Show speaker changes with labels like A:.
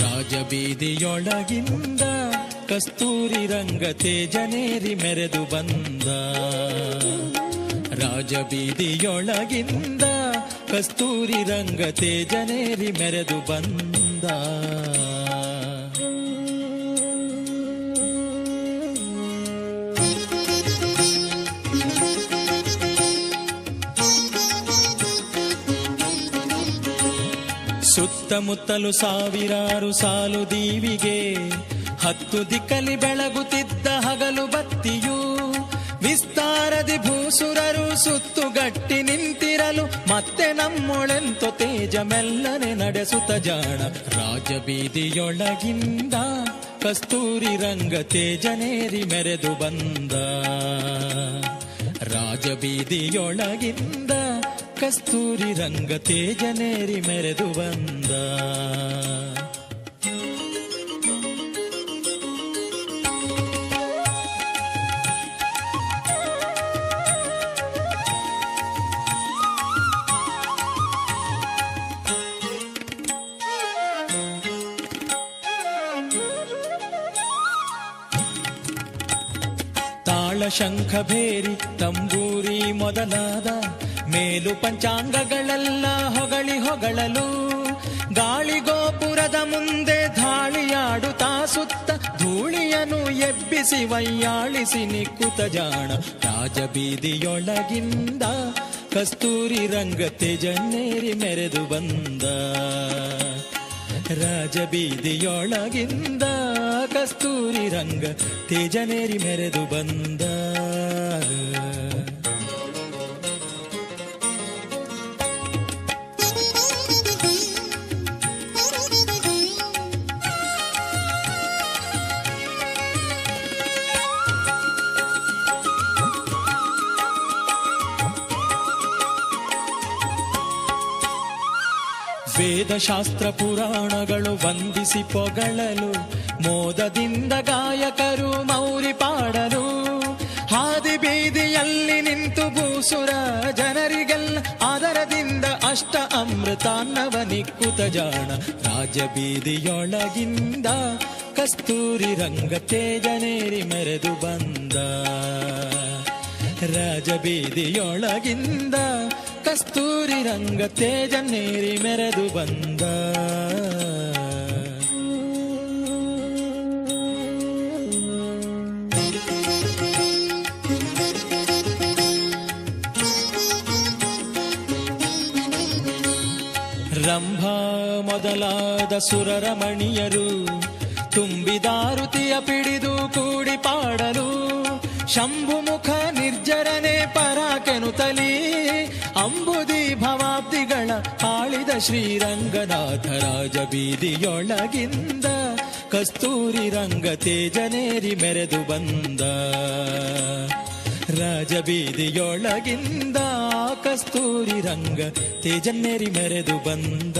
A: ರಾಜಬೀದಿಯೊಳಗಿಂದ ಕಸ್ತೂರಿ ರಂಗ ತೇಜನೇರಿ ಮೆರೆದು ಬಂದ. ರಾಜಬೀದಿಯೊಳಗಿಂದ ಕಸ್ತೂರಿ ರಂಗ ತೇಜನೇರಿ ಮೆರೆದು ಬಂದ. ಸುತ್ತಮುತ್ತಲು ಸಾವಿರಾರು ಸಾಲು ದೀವಿಗೆ, 10 ದಿಕ್ಕಲಿ ಬೆಳಗುತ್ತಿದ್ದ ಹಗಲು ಬತ್ತಿಯು. ವಿಸ್ತಾರದಿ ಭೂಸುರರು ಸುತ್ತುಗಟ್ಟಿ ನಿಂತಿರಲು, ಮತ್ತೆ ನಮ್ಮೊಳೆಂತೋ ತೇಜ ಮೆಲ್ಲನೆ ನಡೆಸುತ್ತ ಜಾಣ. ರಾಜಬೀದಿಯೊಳಗಿಂದ ಕಸ್ತೂರಿ ರಂಗ ತೇಜನೇರಿ ಮೆರೆದು ಬಂದ. ರಾಜಬೀದಿಯೊಳಗಿಂದ ಕಸ್ತೂರಿ ರಂಗ ತೇಜನೇರಿ ಮೆರೆದು ಬಂದ. ತಾಳ ಶಂಖ ಭೇರಿ ತಂಬೂರಿ ಮೊದಲಾದ ಮೇಲು ಪಂಚಾಂಗಗಳೆಲ್ಲ ಹೊಗಳಿ ಹೊಗಳಲು, ಗಾಳಿ ಗೋಪುರದ ಮುಂದೆ ಧಾಳಿಯಾಡುತ್ತಾ ಸುತ್ತ ಧೂಳಿಯನು ಎಬ್ಬಿಸಿ ವೈಯಾಳಿಸಿ ನಿಕ್ಕುತ ಜಾಣ. ರಾಜಬೀದಿಯೊಳಗಿಂದ ಕಸ್ತೂರಿ ರಂಗ ತೇಜನೇರಿ ಮೆರೆದು ಬಂದ. ರಾಜಬೀದಿಯೊಳಗಿಂದ ಕಸ್ತೂರಿ ರಂಗ ತೇಜನೇರಿ ಮೆರೆದು ಬಂದ. ವೇದಶಾಸ್ತ್ರ ಪುರಾಣಗಳು ವಂದಿಸಿ ಪೊಗಳಲು, ಮೋದದಿಂದ ಗಾಯಕರು ಮೌರಿ ಪಾಡಲು, ಹಾದಿ ಬೀದಿಯಲ್ಲಿ ನಿಂತು ಭೂಸುರ ಜನರಿಗೆಲ್ಲ ಆದರದಿಂದ ಅಷ್ಟ ಅಮೃತಾನ್ನವ ನಿಕ್ಕುತ ಜಾಣ. ರಾಜಬೀದಿಯೊಳಗಿಂದ ಕಸ್ತೂರಿ ರಂಗ ತೇಜನೇರಿ ಮೆರೆದು ಬಂದ. ರಾಜಬೀದಿಯೊಳಗಿಂದ ಕಸ್ತೂರಿ ರಂಗ ತೇಜನೇರಿ ಮೆರೆದು ಬಂದ. ರಂಭಾ ಮೊದಲಾದ ಸುರರಮಣಿಯರು ತುಂಬಿದಾರುತಿಯ ಪಿಡಿದು ಕೂಡಿ ಪಾಡಲು, ಶಂಭುಮುಖ ನಿರ್ಜರನೆ ಪರಾಕೆನುತಲಿ ಅಂಬುದಿ ಭವಾಬ್ದಿಗಳ ಆಳಿದ ಶ್ರೀರಂಗನಾಥ. ರಾಜಬೀದಿಯೊಳಗಿಂದ ಕಸ್ತೂರಿ ರಂಗ ತೇಜನೇರಿ ಮೆರೆದು ಬಂದ. ರಾಜಬೀದಿಯೊಳಗಿಂದ ಕಸ್ತೂರಿ ರಂಗ ತೇಜನೇರಿ ಮೆರೆದು ಬಂದ.